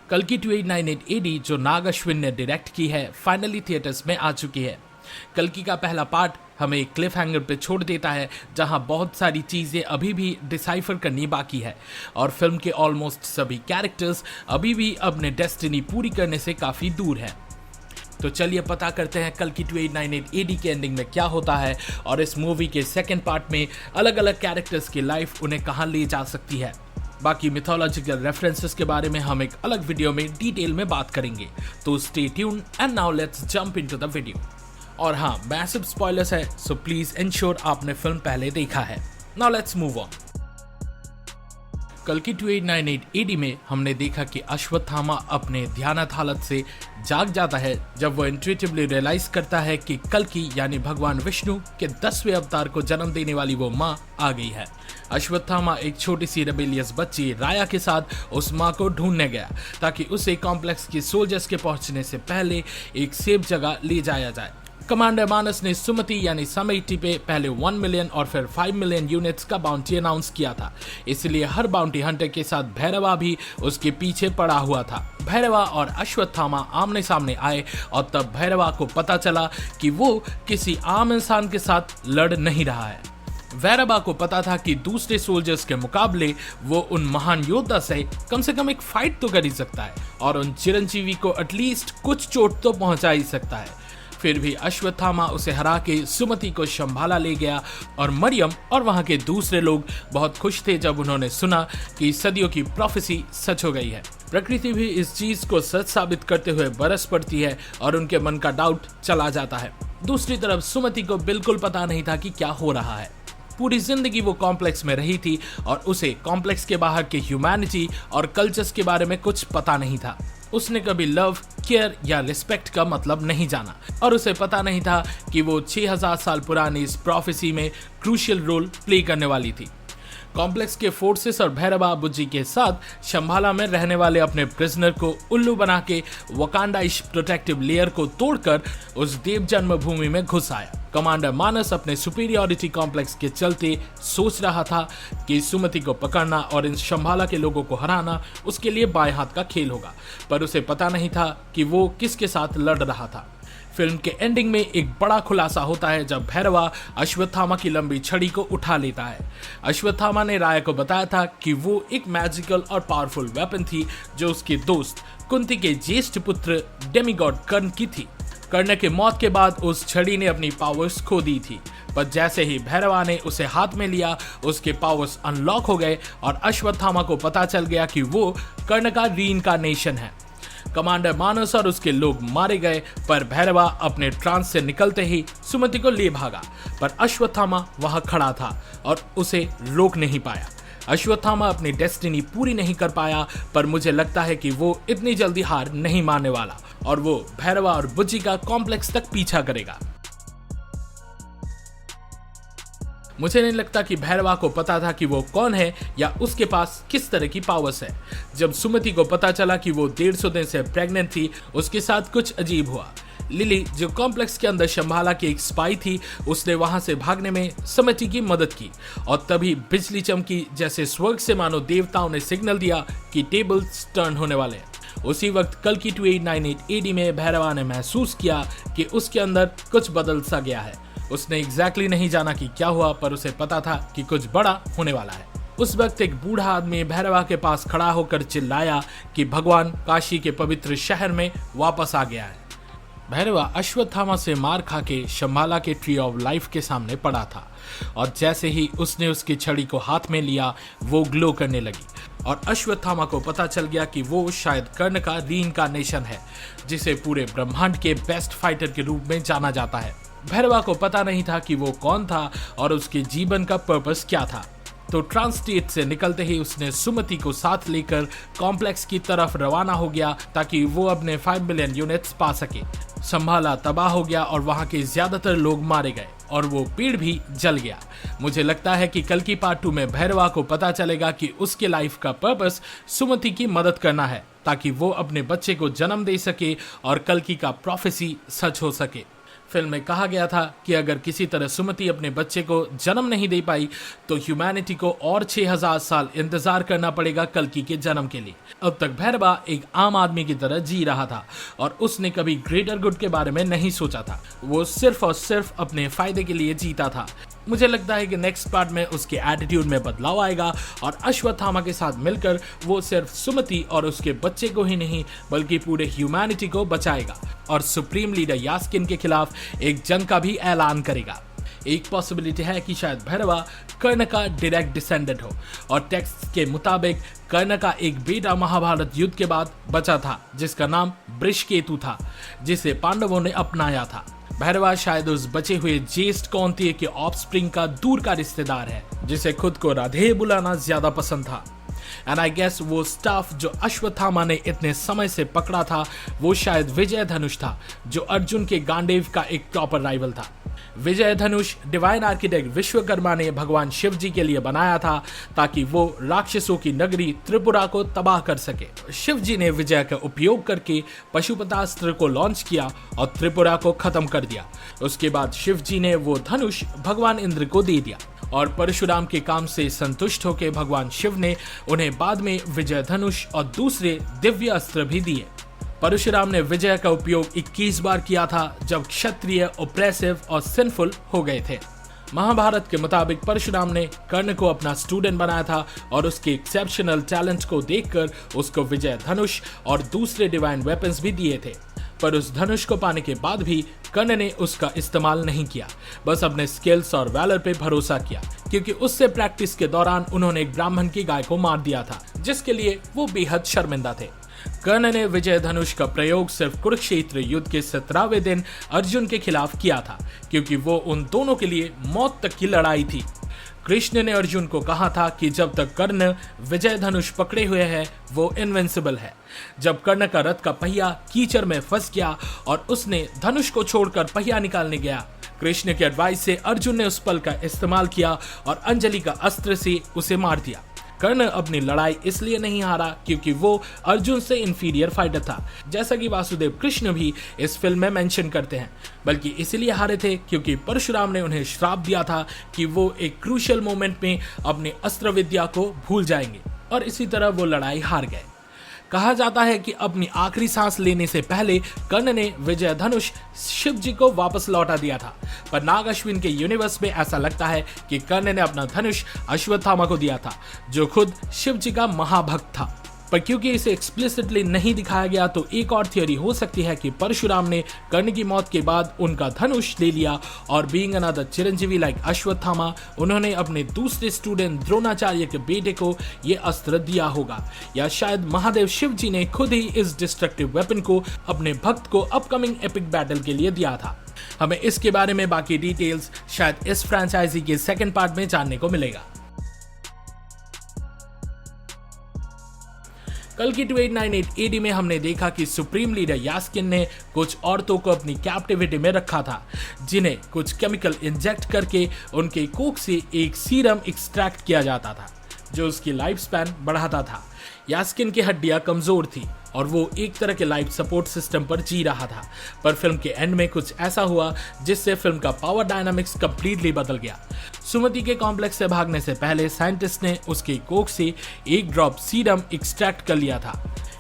कल्कि 2898 एडी जो नाग अश्विन ने डायरेक्ट की है फाइनली थिएटर्स में आ चुकी है। कल्कि का पहला पार्ट हमें एक क्लिफ हैंगर पे छोड़ देता है जहां बहुत सारी चीज़ें अभी भी डिसाइफर करनी बाकी है और फिल्म के ऑलमोस्ट सभी कैरेक्टर्स अभी भी अपने डेस्टिनी पूरी करने से काफ़ी दूर हैं। तो चलिए पता करते हैं कल्कि 2898 एडी के एंडिंग में क्या होता है और इस मूवी के सेकेंड पार्ट में अलग अलग कैरेक्टर्स की लाइफ उन्हें कहाँ ले जा सकती है। बाकी मिथोलॉजिकल रेफरेंसेस के बारे में हम एक अलग वीडियो में डिटेल में बात करेंगे, तो stay tuned and now let's jump into the video. और हाँ, मैसिव स्पॉयलर्स है, सो प्लीज इंश्योर आपने फिल्म पहले देखा है। Now let's move on. कल्कि 2898 एडी में हमने देखा कि अश्वत्थामा अपने ध्यानात हालत से जाग जाता है जब वो इंट्यूटिवली रियलाइज करता है कि कल्कि यानी भगवान विष्णु के 10वें अवतार को जन्म देने वाली वो माँ आ गई है। अश्वत्थामा एक छोटी सी रेबेलियस बच्ची राया के साथ उस माँ को ढूंढने गया ताकि उसे कॉम्प्लेक्स के सोल्जर्स के पहुंचने से पहले एक सेफ जगह ले जाया जाए। कमांडर मानस ने सुमति यानी समैटी पे पहले 1 मिलियन और फिर 5 मिलियन यूनिट्स का बाउंटी अनाउंस किया था, इसलिए हर बाउंटी हंटर के साथ भैरवा भी उसके पीछे पड़ा हुआ था। भैरवा और अश्वत्थामा आमने सामने आए और तब भैरवा को पता चला कि वो किसी आम इंसान के साथ लड़ नहीं रहा है। भैरवा को पता था कि दूसरे सोल्जर्स के मुकाबले वो उन महान योद्धा से कम एक फाइट तो कर ही सकता है और उन चिरंजीवी को एटलीस्ट कुछ चोट तो पहुंचा ही सकता है। फिर भी अश्वत्थामा उसे हरा के सुमति को शंभाला ले गया और मरियम और वहां के दूसरे लोग बहुत खुश थे जब उन्होंने सुना कि सदियों की प्रोफेसी सच हो गई है। प्रकृति भी इस चीज को सच साबित करते हुए बरस पड़ती है और उनके मन का डाउट चला जाता है। दूसरी तरफ सुमति को बिल्कुल पता नहीं था कि क्या हो रहा है। पूरी जिंदगी वो कॉम्प्लेक्स में रही थी और उसे कॉम्प्लेक्स के बाहर के ह्यूमैनिटी और कल्चर्स के बारे में कुछ पता नहीं था। उसने कभी लव, केयर या रिस्पेक्ट का मतलब नहीं जाना और उसे पता नहीं था कि वो 6000 साल पुरानी इस प्रोफेसी में क्रूशियल रोल प्ले करने वाली थी। कॉम्प्लेक्स के फोर्सेस और भैरवा बुज्जी के साथ शंभाला में रहने वाले अपने प्रिजनर को उल्लू बना के वकांडाइश प्रोटेक्टिव लेयर को तोड़कर उस देव जन्मभूमि में घुस आया। कमांडर मानस अपने सुपीरियरिटी कॉम्प्लेक्स के चलते सोच रहा था कि सुमति को पकड़ना और इन शंभाला के लोगों को हराना उसके लिए बाएं हाथ का खेल होगा, पर उसे पता नहीं था कि वो किसके साथ लड़ रहा था। फिल्म के एंडिंग में एक बड़ा खुलासा होता है जब भैरवा अश्वत्थामा की लंबी छड़ी को उठा लेता है। अश्वत्थामा ने राया को बताया था कि वो एक मैजिकल और पावरफुल वेपन थी जो उसके दोस्त कुंती के ज्येष्ठ पुत्र डेमिगॉड कर्ण की थी। कर्ण के मौत के बाद उस छड़ी ने अपनी पावर्स खो दी थी, पर जैसे ही भैरवा ने उसे हाथ में लिया उसके पावर्स अनलॉक हो गए और अश्वत्थामा को पता चल गया कि वो कर्ण का रीइंकार्नेशन है। कमांडर मानस और उसके लोग मारे गए, पर भैरवा अपने ट्रांस से निकलते ही सुमति को ले भागा, पर अश्वत्थामा वहां खड़ा था और उसे रोक नहीं पाया। अश्वत्थामा अपनी डेस्टिनी पूरी नहीं कर पाया, पर मुझे लगता है कि वो इतनी जल्दी हार नहीं मानने वाला और वो भैरवा और बुज्जी का कॉम्प्लेक्स तक पीछा करेगा। मुझे नहीं लगता कि भैरवा को पता था कि वो कौन है या उसके पास किस तरह की पावर्स है। जब सुमति को पता चला कि वो 150 दिन से प्रेग्नेंट थी, उसके साथ कुछ अजीब हुआ। लिली जो कॉम्प्लेक्स के अंदर शंभाला की एक स्पाई थी, उसने वहां से भागने में सुमति की मदद की और तभी बिजली चमकी जैसे स्वर्ग से मानो देवताओं ने सिग्नल दिया कि टेबल्स टर्न होने वाले हैं। उसी वक्त कल्कि 2898 एडी में भैरवा ने महसूस किया कि उसके अंदर कुछ बदल सा गया है। उसने एग्जैक्टली नहीं जाना कि क्या हुआ, पर उसे पता था कि कुछ बड़ा होने वाला है। उस वक्त एक बूढ़ा आदमी भैरवा के पास खड़ा होकर चिल्लाया कि भगवान काशी के पवित्र शहर में वापस आ गया है। भैरवा अश्वत्थामा से मार खा के शंभाला के ट्री ऑफ लाइफ के सामने पड़ा था और जैसे ही उसने उसकी छड़ी को हाथ में लिया वो ग्लो करने लगी और अश्वत्थामा को पता चल गया कि वो शायद कर्ण का रीइंकार्नेशन है, जिसे पूरे ब्रह्मांड के बेस्ट फाइटर के रूप में जाना जाता है। भैरवा को पता नहीं था कि वो कौन था और उसके जीवन का पर्पस क्या था, तो ट्रांस स्टेट से निकलते ही उसने सुमति को साथ लेकर कॉम्प्लेक्स की तरफ रवाना हो गया ताकि वो अपने 5 मिलियन यूनिट्स पा सके। संभाला तबाह हो गया और वहां के ज्यादातर लोग मारे गए और वो पेड़ भी जल गया। मुझे लगता है कि कल्कि पार्ट 2 में भैरवा को पता चलेगा कि उसके लाइफ का पर्पस सुमति की मदद करना है ताकि वो अपने बच्चे को जन्म दे सके और कल्कि का प्रोफेसी सच हो सके। फिल्म में कहा गया था कि अगर किसी तरह सुमति अपने बच्चे को जन्म नहीं दे पाई तो ह्यूमैनिटी को और 6000 साल इंतजार करना पड़ेगा कल्कि के जन्म के लिए। अब तक भैरवा एक आम आदमी की तरह जी रहा था और उसने कभी ग्रेटर गुड के बारे में नहीं सोचा था। वो सिर्फ और सिर्फ अपने फायदे के लिए जीता था। मुझे लगता है कि नेक्स्ट पार्ट में उसके एटीट्यूड में बदलाव आएगा और अश्वत्थामा के साथ मिलकर वो सिर्फ सुमति और उसके बच्चे को ही नहीं बल्कि पूरे ह्यूमैनिटी को बचाएगा और सुप्रीम लीडर यास्किन के खिलाफ एक जंग का भी ऐलान करेगा। एक पॉसिबिलिटी है कि शायद भैरवा कर्ण का डायरेक्ट डिसेंडेंट हो और टेक्स्ट के मुताबिक कर्ण का एक बेटा महाभारत युद्ध के बाद बचा था जिसका नाम बृषकेतु था, जिसे पांडवों ने अपनाया था। भैरवा शायद उस बचे हुए ज्येष्ठ कौंतेय के ऑफस्प्रिंग का दूर का रिश्तेदार है जिसे खुद को राधे बुलाना ज्यादा पसंद था। एंड आई गेस वो स्टाफ जो अश्वत्थामा ने इतने समय से पकड़ा था वो शायद विजय धनुष था, जो अर्जुन के गांडीव का एक प्रॉपर राइवल था। विजय धनुष डिवाइन आर्किटेक्ट विश्वकर्मा ने भगवान शिव जी के लिए बनाया था ताकि वो राक्षसों की नगरी त्रिपुरा को तबाह कर सके। शिव जी ने विजय का उपयोग करके पशुपतास्त्र को लॉन्च किया और त्रिपुरा को खत्म कर दिया। उसके बाद शिव जी ने वो धनुष भगवान इंद्र को दे दिया और परशुराम के काम से संतुष्ट होकर भगवान शिव ने उन्हें बाद में विजय धनुष और दूसरे दिव्य अस्त्र भी दिए। परशुराम ने विजय का उपयोग 21 बार किया था जब क्षत्रिय ओप्रेसिव और सिंफुल हो गए थे। महाभारत के मुताबिक परशुराम ने कर्ण को अपना स्टूडेंट बनाया था और उसके एक्सेप्शनल टैलेंट को देखकर उसको विजय धनुष और दूसरे डिवाइन वेपन्स भी दिए थे। पर उस धनुष को पाने के बाद भी कर्ण ने उसका इस्तेमाल नहीं किया, बस अपने स्किल्स और वैलर पे भरोसा किया, क्योंकि उससे प्रैक्टिस के दौरान उन्होंने एक ब्राह्मण की गाय को मार दिया था जिसके लिए वो बेहद शर्मिंदा थे। कर्ण ने विजय धनुष का प्रयोग सिर्फ कुरुक्षेत्र युद्ध के 17वें दिन अर्जुन के खिलाफ किया था, क्योंकि वो उन दोनों के लिए मौत तक की लड़ाई थी। कृष्ण ने अर्जुन को कहा था कि जब तक कर्ण विजय धनुष पकड़े हुए है वो इनविंसिबल है। जब कर्ण का रथ का पहिया कीचड़ में फंस गया और उसने धनुष को छोड़कर पहिया निकालने गया, कृष्ण के एडवाइस से अर्जुन ने उस पल का इस्तेमाल किया और अंजलि का अस्त्र से उसे मार दिया। कर्ण अपनी लड़ाई इसलिए नहीं हारा क्योंकि वो अर्जुन से इंफीरियर फाइटर था, जैसा कि वासुदेव कृष्ण भी इस फिल्म में मेंशन करते हैं, बल्कि इसलिए हारे थे क्योंकि परशुराम ने उन्हें श्राप दिया था कि वो एक क्रूशियल मोमेंट में अपनी अस्त्र विद्या को भूल जाएंगे और इसी तरह वो लड़ाई हार गए। कहा जाता है कि अपनी आखिरी सांस लेने से पहले कर्ण ने विजय धनुष शिव जी को वापस लौटा दिया था, पर नाग अश्विन के यूनिवर्स में ऐसा लगता है कि कर्ण ने अपना धनुष अश्वत्थामा को दिया था, जो खुद शिव जी का महाभक्त था। पर क्योंकि इसे एक्सप्लिसिटली नहीं दिखाया गया तो एक और थियोरी हो सकती है कि परशुराम ने कर्ण की मौत के बाद उनका धनुष ले लिया और being another Chiranjeevi like Ashwatthama, उन्होंने अपने दूसरे स्टूडेंट द्रोणाचार्य के बेटे को यह अस्त्र दिया होगा, या शायद महादेव शिव जी ने खुद ही इस डिस्ट्रक्टिव वेपन को अपने भक्त को अपकमिंग एपिक बैटल के लिए दिया था। हमें इसके बारे में बाकी डिटेल्स शायद इस फ्रेंचाइजी के सेकंड पार्ट में जानने को मिलेगा। कल्कि 2898 एडी में हमने देखा कि सुप्रीम लीडर यास्किन ने कुछ औरतों को अपनी कैप्टिविटी में रखा था, जिन्हें कुछ केमिकल इंजेक्ट करके उनके कोख से एक सीरम एक्सट्रैक्ट किया जाता था जो उसकी लाइफ स्पैन बढ़ाता था। यास्किन की हड्डियां कमजोर थी और वो एक तरह के लाइफ सपोर्ट सिस्टम पर जी रहा था, पर फिल्म के एंड में कुछ ऐसा हुआ जिससे फिल्म का पावर डायनामिक्स कंप्लीटली बदल गया। सुमति के कॉम्प्लेक्स से भागने से पहले साइंटिस्ट ने उसके कोख से एक ड्रॉप सीरम एक्सट्रैक्ट कर लिया था।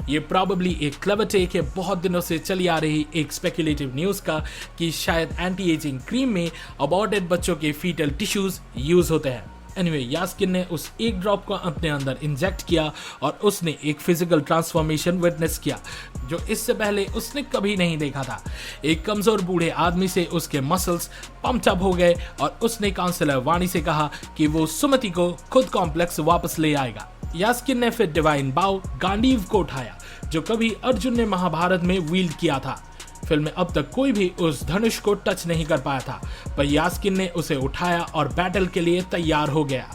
ये प्रॉबेबली एक क्लेवर टेक है बहुत दिनों से चली आ रही एक स्पेकुलेटिव न्यूज का कि शायद एंटी एजिंग क्रीम में अबॉर्टेड बच्चों के फीटल टिश्यूज यूज होते हैं। एनीवे, यास्किन ने उस एक ड्रॉप को अपने अंदर इंजेक्ट किया और उसने एक फिजिकल ट्रांसफॉर्मेशन विटनेस किया जो इससे पहले उसने कभी नहीं देखा था। एक कमजोर बूढ़े आदमी से उसके मसल्स पंप्ड अप हो गए और उसने काउंसलर वाणी से कहा कि वो सुमति को खुद कॉम्प्लेक्स वापस ले आएगा। यास्किन ने फिर डिवाइन बाव गांडीव को उठाया जो कभी अर्जुन ने महाभारत में वील्ड किया था। फिल्म में अब तक कोई भी उस धनुष को टच नहीं कर पाया था, पर यास्किन ने उसे उठाया और बैटल के लिए तैयार हो गया।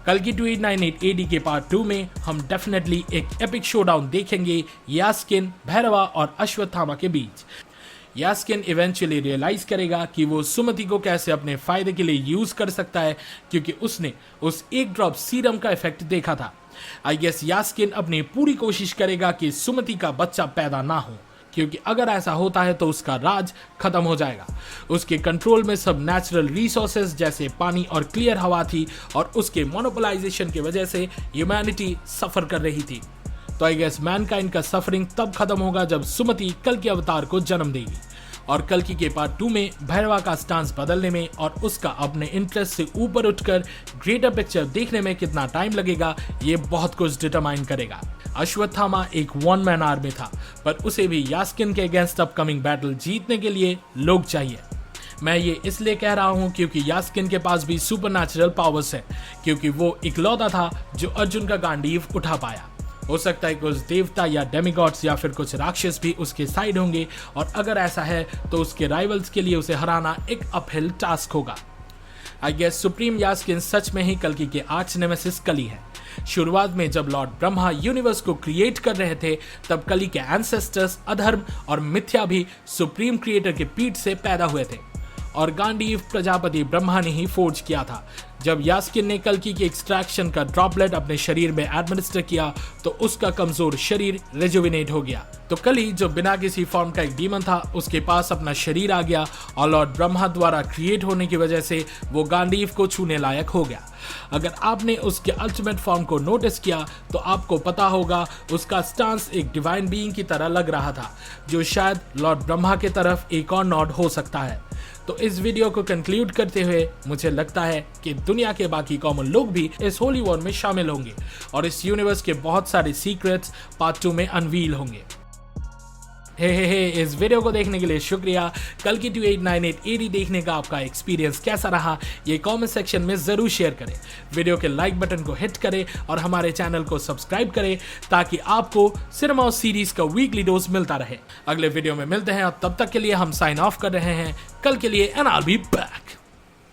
कल्कि 2898 एडी के पार्ट 2 में हम डेफिनेटली एक एपिक शोडाउन देखेंगे यास्किन, भैरवा और अश्वत्थामा के बीच। यास्किन इवेंचुअली रियलाइज करेगा कि वो सुमति को कैसे अपने फायदे के लिए यूज कर सकता है, क्योंकि उसने उस एक ड्रॉप सीरम का इफेक्ट देखा था। आई गेस यास्किन अपनी पूरी कोशिश करेगा कि सुमति का बच्चा पैदा ना हो, क्योंकि अगर ऐसा होता है तो उसका राज खत्म हो जाएगा। उसके कंट्रोल में सब नेचुरल रिसोर्सेज जैसे पानी और क्लियर हवा थी और उसके मोनोपोलाइजेशन की वजह से ह्यूमैनिटी सफर कर रही थी। तो आई गेस मैनकाइंड का सफरिंग तब खत्म होगा जब सुमति कल्कि अवतार को जन्म देगी। और कल्कि के पार्ट 2 में भैरवा का स्टांस बदलने में और उसका अपने इंटरेस्ट से ऊपर उठकर ग्रेटर पिक्चर देखने में कितना टाइम लगेगा, ये बहुत कुछ डिटरमाइन करेगा। अश्वत्थामा एक वन मैन आर्मी था, पर उसे भी यास्किन के अगेंस्ट अपकमिंग बैटल जीतने के लिए लोग चाहिए। मैं ये इसलिए कह रहा हूँ क्योंकि यास्किन के पास भी सुपरनैचुरल पावर्स है, क्योंकि वो इकलौता था जो अर्जुन का गांडीव उठा पाया। हो सकता है कुछ देवता या डेमिगॉड्स या फिर कुछ राक्षस भी उसके साइड होंगे, और अगर ऐसा है तो उसके राइवल्स के लिए उसे हराना एक अपहिल टास्क होगा। आई गेस सुप्रीम यास्किन सच में ही कल्कि के आर्च नेमेसिस कली है। शुरुआत में जब लॉर्ड ब्रह्मा यूनिवर्स को क्रिएट कर रहे थे, तब कली के एंसेस्टर्स अधर्म और मिथ्या भी सुप्रीम क्रिएटर के पीठ से पैदा हुए थे, और गांडीव प्रजापति ब्रह्मा ने ही फोर्ज किया था। जब यास्किन ने कल्कि के एक्सट्रैक्शन का ड्रॉपलेट अपने शरीर में एडमिनिस्टर किया तो उसका कमजोर शरीर रिजुविनेट हो गया। तो कली जो बिना किसी फॉर्म का एक डीमन था, उसके पास अपना शरीर आ गया और लॉर्ड ब्रह्मा द्वारा क्रिएट होने की वजह से वो गांडीव को छूने लायक हो गया। अगर आपने उसके अल्टीमेट फॉर्म को नोटिस किया तो आपको पता होगा उसका स्टांस एक डिवाइन बीइंग की तरह लग रहा था, जो शायद लॉर्ड ब्रह्मा की तरफ एक और नॉड हो सकता है। तो इस वीडियो को कंक्लूड करते हुए मुझे लगता है कि दुनिया के बाकी कॉमन लोग भी इस होली वॉर में शामिल होंगे और इस यूनिवर्स के बहुत सारे सीक्रेट्स पार्ट 2 में अनवील होंगे। हे इस वीडियो को देखने के लिए शुक्रिया। कल्कि 2898 AD देखने का आपका एक्सपीरियंस कैसा रहा, ये कमेंट सेक्शन में जरूर शेयर करें। वीडियो के लाइक बटन को हिट करें और हमारे चैनल को सब्सक्राइब करें ताकि आपको सिनेमा और सीरीज का वीकली डोज मिलता रहे। अगले वीडियो में मिलते हैं और तब तक के लिए हम साइन ऑफ कर रहे हैं। कल के लिए and I will be back.